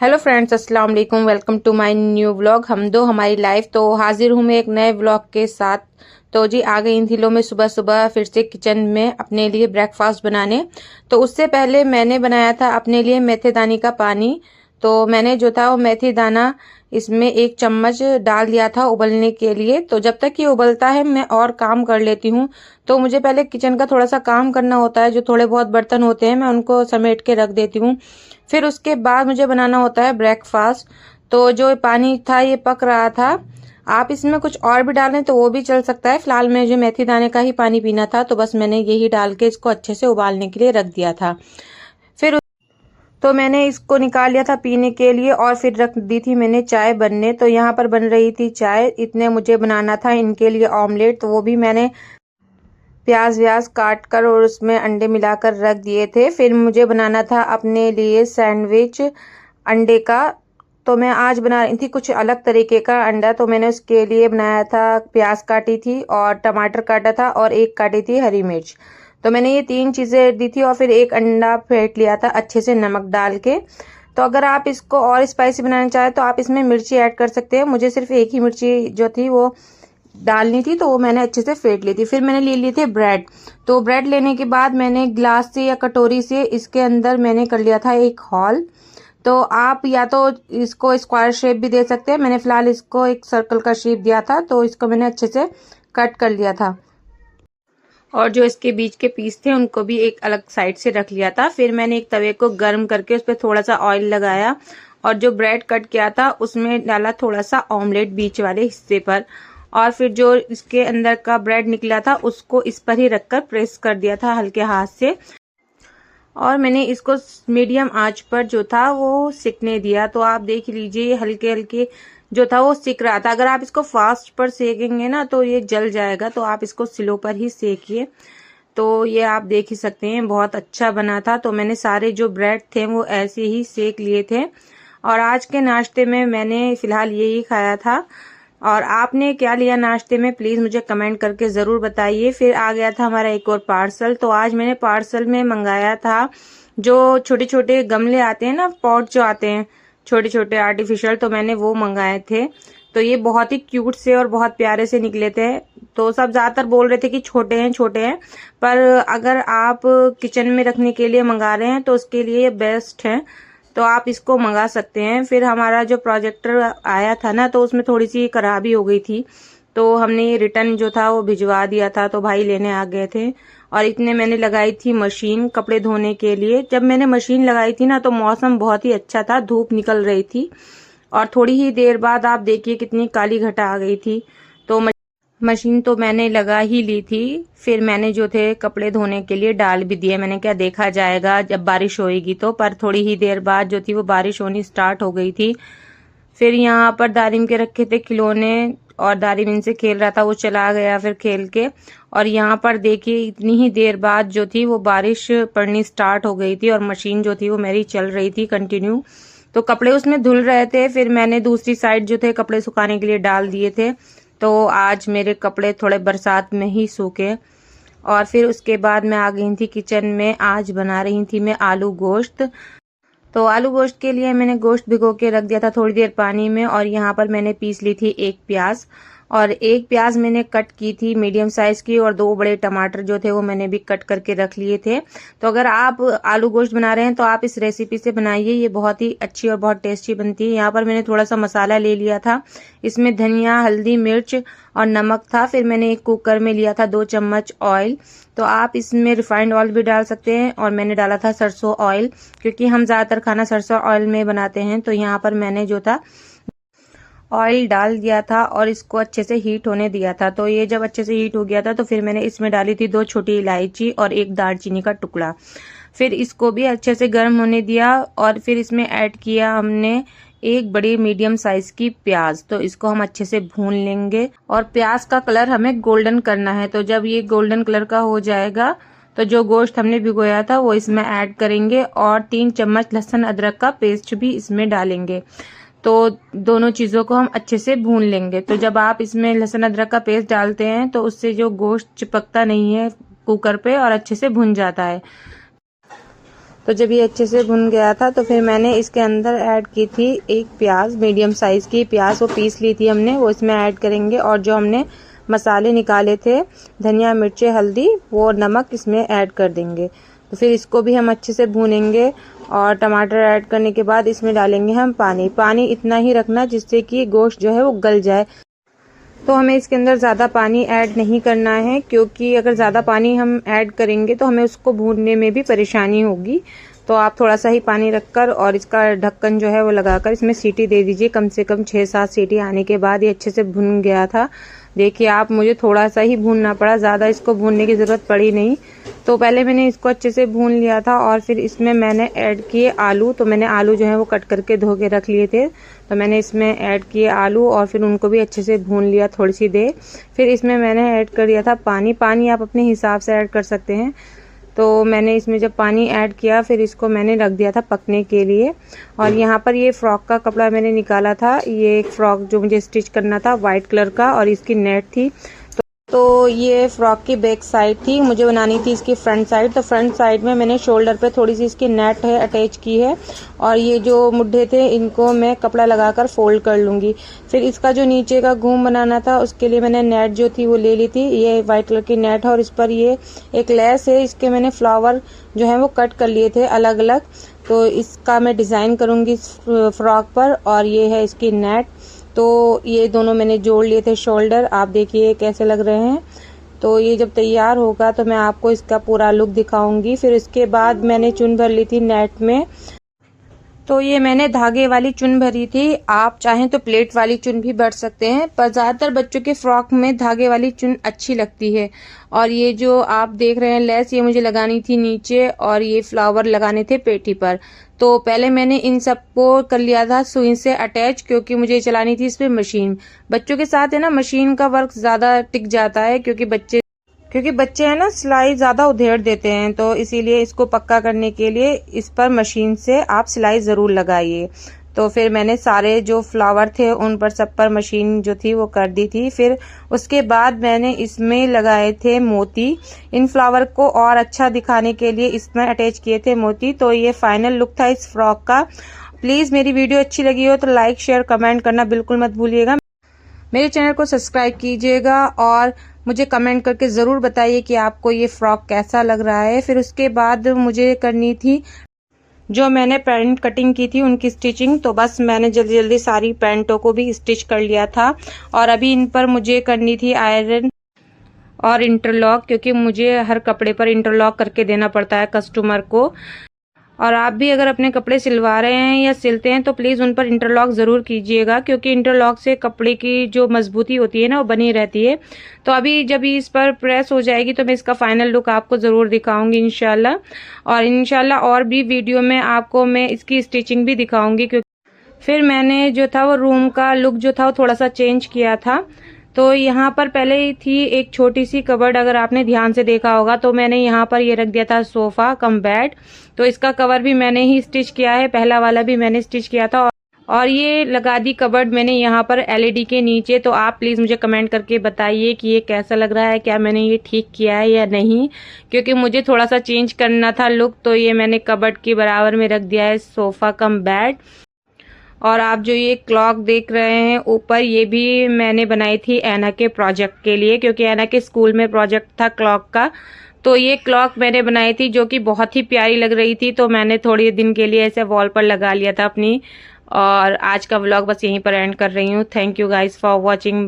Hello friends, अस्सलाम वालेकुम। Welcome to my new vlog. हम दो हमारी लाइफ। तो हाजिर हूँ मैं एक नए व्लॉग के साथ। तो जी आ गई थी लो मैं सुबह सुबह फिर से किचन में अपने लिए ब्रेकफास्ट बनाने। तो उससे पहले मैंने बनाया था अपने लिए मेथी दानी का पानी। तो मैंने जो था वो मेथी दाना इसमें 1 चम्मच डाल दिया था उबलने के लिए। तो जब तक ये उबलता है मैं और काम कर लेती हूँ। तो मुझे पहले किचन का थोड़ा सा काम करना होता है, जो थोड़े बहुत बर्तन होते हैं मैं उनको समेट के रख देती हूँ। फिर उसके बाद मुझे बनाना होता है ब्रेकफास्ट। तो जो पानी था ये पक रहा था। आप इसमें कुछ और भी डालें तो वो भी चल सकता है। फिलहाल मुझे मेथी दाने का ही पानी पीना था, तो बस मैंने यही डाल के इसको अच्छे से उबालने के लिए रख दिया था। फिर तो मैंने इसको निकाल लिया था पीने के लिए और फिर रख दी थी मैंने चाय बनने। तो यहाँ पर बन रही थी चाय। इतने मुझे बनाना था इनके लिए ऑमलेट, तो वो भी मैंने प्याज व्याज काट कर और उसमें अंडे मिलाकर रख दिए थे। फिर मुझे बनाना था अपने लिए सैंडविच अंडे का। तो मैं आज बना रही थी कुछ अलग तरीके का अंडा। तो मैंने उसके लिए बनाया था, प्याज काटी थी और टमाटर काटा था और एक काटी थी हरी मिर्च। तो मैंने ये 3 चीज़ें दी थी और फिर एक अंडा फेंट लिया था अच्छे से नमक डाल के। तो अगर आप इसको और स्पाइसी बनाना चाहें तो आप इसमें मिर्ची ऐड कर सकते हैं। मुझे सिर्फ एक ही मिर्ची जो थी वो डालनी थी, तो वो मैंने अच्छे से फेंट ली थी। फिर मैंने ले लिए थे ब्रेड। तो ब्रेड लेने के बाद मैंने ग्लास से या कटोरी से इसके अंदर मैंने कर लिया था एक हॉल। तो आप या तो इसको स्क्वायर शेप भी दे सकते हैं, मैंने फिलहाल इसको एक सर्कल का शेप दिया था। तो इसको मैंने अच्छे से कट कर लिया था और जो इसके बीच के पीस थे उनको भी एक अलग साइड से रख लिया था। फिर मैंने एक तवे को गर्म करके उस पर थोड़ा सा ऑयल लगाया और जो ब्रेड कट किया था उसमें डाला थोड़ा सा ऑमलेट बीच वाले हिस्से पर। और फिर जो इसके अंदर का ब्रेड निकला था उसको इस पर ही रखकर प्रेस कर दिया था हल्के हाथ से। और मैंने इसको मीडियम आंच पर जो था वो सिकने दिया। तो आप देख लीजिए हल्के हल्के जो था वो सिक रहा था। अगर आप इसको फास्ट पर सेकेंगे ना तो ये जल जाएगा, तो आप इसको स्लो पर ही सेकिए। तो ये आप देख ही सकते हैं बहुत अच्छा बना था। तो मैंने सारे जो ब्रेड थे वो ऐसे ही सेक लिए थे। और आज के नाश्ते में मैंने फिलहाल यही खाया था। और आपने क्या लिया नाश्ते में, प्लीज मुझे कमेंट करके जरूर बताइए। फिर आ गया था हमारा एक और पार्सल। तो आज मैंने पार्सल में मंगाया था जो छोटे छोटे गमले आते हैं ना, पॉट जो आते हैं छोटे छोटे आर्टिफिशियल, तो मैंने वो मंगाए थे। तो ये बहुत ही क्यूट से और बहुत प्यारे से निकले थे। तो सब ज्यादातर बोल रहे थे कि छोटे हैं छोटे हैं, पर अगर आप किचन में रखने के लिए मंगा रहे हैं तो उसके लिए ये बेस्ट है। तो आप इसको मंगा सकते हैं। फिर हमारा जो प्रोजेक्टर आया था ना तो उसमें थोड़ी सी खराबी हो गई थी, तो हमने ये रिटर्न जो था वो भिजवा दिया था। तो भाई लेने आ गए थे। और इतने मैंने लगाई थी मशीन कपड़े धोने के लिए। जब मैंने मशीन लगाई थी ना तो मौसम बहुत ही अच्छा था, धूप निकल रही थी। और थोड़ी ही देर बाद आप देखिए कितनी काली घटा आ गई थी। तो मशीन तो मैंने लगा ही ली थी। फिर मैंने जो थे कपड़े धोने के लिए डाल भी दिए। मैंने क्या देखा जाएगा जब बारिश होएगी तो, पर थोड़ी ही देर बाद जो थी वो बारिश होनी स्टार्ट हो गई थी। फिर यहाँ पर दारिम के रखे थे खिलौने और दारिम इनसे खेल रहा था, वो चला गया फिर खेल के। और यहाँ पर देखिए इतनी ही देर बाद जो थी वो बारिश पड़नी स्टार्ट हो गई थी और मशीन जो थी वो मेरी चल रही थी कंटिन्यू। तो कपड़े उसमें धुल रहे थे। फिर मैंने दूसरी साइड जो थे कपड़े सुखाने के लिए डाल दिए थे। तो आज मेरे कपड़े थोड़े बरसात में ही सूखे। और फिर उसके बाद मैं आ गई थी किचन में। आज बना रही थी मैं आलू गोश्त। तो आलू गोश्त के लिए मैंने गोश्त भिगो के रख दिया था थोड़ी देर पानी में। और यहाँ पर मैंने पीस ली थी एक प्याज। और एक प्याज मैंने कट की थी मीडियम साइज की, और 2 बड़े टमाटर जो थे वो मैंने भी कट करके रख लिए थे। तो अगर आप आलू गोश्त बना रहे हैं तो आप इस रेसिपी से बनाइए, ये बहुत ही अच्छी और बहुत टेस्टी बनती है। यहाँ पर मैंने थोड़ा सा मसाला ले लिया था, इसमें धनिया हल्दी मिर्च और नमक था। फिर मैंने एक कुकर में लिया था 2 चम्मच ऑयल। तो आप इसमें रिफाइंड ऑयल भी डाल सकते हैं, और मैंने डाला था सरसों ऑयल, क्योंकि हम ज़्यादातर खाना सरसों ऑयल में बनाते हैं। तो यहाँ पर मैंने जो था ऑयल डाल दिया था और इसको अच्छे से हीट होने दिया था। तो ये जब अच्छे से हीट हो गया था तो फिर मैंने इसमें डाली थी 2 छोटी इलायची और एक दालचीनी का टुकड़ा। फिर इसको भी अच्छे से गर्म होने दिया और फिर इसमें ऐड किया हमने एक बड़ी मीडियम साइज की प्याज। तो इसको हम अच्छे से भून लेंगे और प्याज का कलर हमें गोल्डन करना है। तो जब ये गोल्डन कलर का हो जाएगा तो जो गोश्त हमने भिगोया था वो इसमें ऐड करेंगे और 3 चम्मच लहसुन अदरक का पेस्ट भी इसमें डालेंगे। तो दोनों चीज़ों को हम अच्छे से भून लेंगे। तो जब आप इसमें लहसुन अदरक का पेस्ट डालते हैं तो उससे जो गोश्त चिपकता नहीं है कुकर पे और अच्छे से भुन जाता है। तो जब ये अच्छे से भुन गया था तो फिर मैंने इसके अंदर ऐड की थी एक प्याज, मीडियम साइज़ की प्याज, वो पीस ली थी हमने, वो इसमें ऐड करेंगे। और जो हमने मसाले निकाले थे, धनिया, मिर्ची, हल्दी, वो नमक इसमें ऐड कर देंगे। तो फिर इसको भी हम अच्छे से भूनेंगे। और टमाटर ऐड करने के बाद इसमें डालेंगे हम पानी। पानी इतना ही रखना जिससे कि गोश्त जो है वो गल जाए। तो हमें इसके अंदर ज़्यादा पानी ऐड नहीं करना है, क्योंकि अगर ज़्यादा पानी हम ऐड करेंगे तो हमें उसको भूनने में भी परेशानी होगी। तो आप थोड़ा सा ही पानी रखकर और इसका ढक्कन जो है वो लगाकर इसमें सीटी दे दीजिए। कम से कम 6-7 सीटी आने के बाद ये अच्छे से भुन गया था। देखिए आप, मुझे थोड़ा सा ही भूनना पड़ा, ज़्यादा इसको भूनने की ज़रूरत पड़ी नहीं। तो पहले मैंने इसको अच्छे से भून लिया था और फिर इसमें मैंने ऐड किए आलू। तो मैंने आलू जो है वो कट करके धो के रख लिए थे, तो मैंने इसमें ऐड किए आलू और फिर उनको भी अच्छे से भून लिया थोड़ी सी देर। फिर इसमें मैंने ऐड कर दिया था पानी। पानी आप अपने हिसाब से ऐड कर सकते हैं। तो मैंने इसमें जब पानी ऐड किया फिर इसको मैंने रख दिया था पकने के लिए। और यहाँ पर ये फ्रॉक का कपड़ा मैंने निकाला था। ये एक फ्रॉक जो मुझे स्टिच करना था वाइट कलर का, और इसकी नेट थी। तो ये फ्रॉक की बैक साइड थी, मुझे बनानी थी इसकी फ्रंट साइड। तो फ्रंट साइड में मैंने शोल्डर पे थोड़ी सी इसकी नेट है अटैच की है, और ये जो मुड्ढे थे इनको मैं कपड़ा लगाकर फोल्ड कर लूँगी। फिर इसका जो नीचे का घूम बनाना था उसके लिए मैंने नेट जो थी वो ले ली थी। ये वाइट कलर की नेट है और इस पर ये एक लेस है, इसके मैंने फ्लावर जो है वो कट कर लिए थे अलग अलग। तो इसका मैं डिज़ाइन करूँगी इस फ्रॉक पर। और ये है इसकी नेट। तो ये दोनों मैंने जोड़ लिए थे शोल्डर। आप देखिए कैसे लग रहे हैं। तो ये जब तैयार होगा तो मैं आपको इसका पूरा लुक दिखाऊंगी। फिर इसके बाद मैंने चुन भर ली थी नेट में। तो ये मैंने धागे वाली चुन भरी थी। आप चाहें तो प्लेट वाली चुन भी भर सकते हैं, पर ज़्यादातर बच्चों के फ्रॉक में धागे वाली चुन अच्छी लगती है। और ये जो आप देख रहे हैं लेस, ये मुझे लगानी थी नीचे और ये फ्लावर लगाने थे पेटी पर। तो पहले मैंने इन सबको कर लिया था सुई से अटैच, क्योंकि मुझे चलानी थी इस पर मशीन। बच्चों के साथ है ना, मशीन का वर्क ज़्यादा टिक जाता है, क्योंकि बच्चे हैं ना सिलाई ज़्यादा उधेड़ देते हैं। तो इसीलिए इसको पक्का करने के लिए इस पर मशीन से आप सिलाई ज़रूर लगाइए। तो फिर मैंने सारे जो फ्लावर थे उन पर सब पर मशीन जो थी वो कर दी थी। फिर उसके बाद मैंने इसमें लगाए थे मोती। इन फ्लावर को और अच्छा दिखाने के लिए इसमें अटैच किए थे मोती। तो ये फाइनल लुक था इस फ्रॉक का। प्लीज़ मेरी वीडियो अच्छी लगी हो तो लाइक, शेयर, कमेंट करना बिल्कुल मत भूलिएगा। मेरे चैनल को सब्सक्राइब कीजिएगा और मुझे कमेंट करके ज़रूर बताइए कि आपको ये फ्रॉक कैसा लग रहा है। फिर उसके बाद मुझे करनी थी जो मैंने पैंट कटिंग की थी उनकी स्टिचिंग। तो बस मैंने जल्दी जल्दी सारी पैंटों को भी स्टिच कर लिया था। और अभी इन पर मुझे करनी थी आयरन और इंटरलॉक, क्योंकि मुझे हर कपड़े पर इंटरलॉक करके देना पड़ता है कस्टमर को। और आप भी अगर अपने कपड़े सिलवा रहे हैं या सिलते हैं तो प्लीज़ उन पर इंटरलॉक ज़रूर कीजिएगा, क्योंकि इंटरलॉक से कपड़े की जो मजबूती होती है ना वो बनी रहती है। तो अभी जब इस पर प्रेस हो जाएगी तो मैं इसका फाइनल लुक आपको ज़रूर दिखाऊंगी इंशाल्लाह। और इंशाल्लाह और भी वीडियो में आपको मैं इसकी स्टिचिंग भी दिखाऊंगी। क्योंकि फिर मैंने जो था वो रूम का लुक जो था वो थोड़ा सा चेंज किया था। तो यहाँ पर पहले ही थी एक छोटी सी कबर्ड, अगर आपने ध्यान से देखा होगा। तो मैंने यहाँ पर ये रख दिया था सोफ़ा कम बेड। तो इसका कवर भी मैंने ही स्टिच किया है, पहला वाला भी मैंने स्टिच किया था। और ये लगा दी कबर्ड मैंने यहाँ पर एलईडी के नीचे। तो आप प्लीज़ मुझे कमेंट करके बताइए कि ये कैसा लग रहा है, क्या मैंने ये ठीक किया है या नहीं, क्योंकि मुझे थोड़ा सा चेंज करना था लुक। तो ये मैंने कबर्ड के बराबर में रख दिया है सोफ़ा कम बेड। और आप जो ये क्लॉक देख रहे हैं ऊपर, ये भी मैंने बनाई थी ऐना के प्रोजेक्ट के लिए, क्योंकि ऐना के स्कूल में प्रोजेक्ट था क्लॉक का। तो ये क्लॉक मैंने बनाई थी जो कि बहुत ही प्यारी लग रही थी। तो मैंने थोड़ी दिन के लिए ऐसे वॉल पर लगा लिया था अपनी। और आज का व्लॉग बस यहीं पर एंड कर रही हूँ। Thank you guys for watching.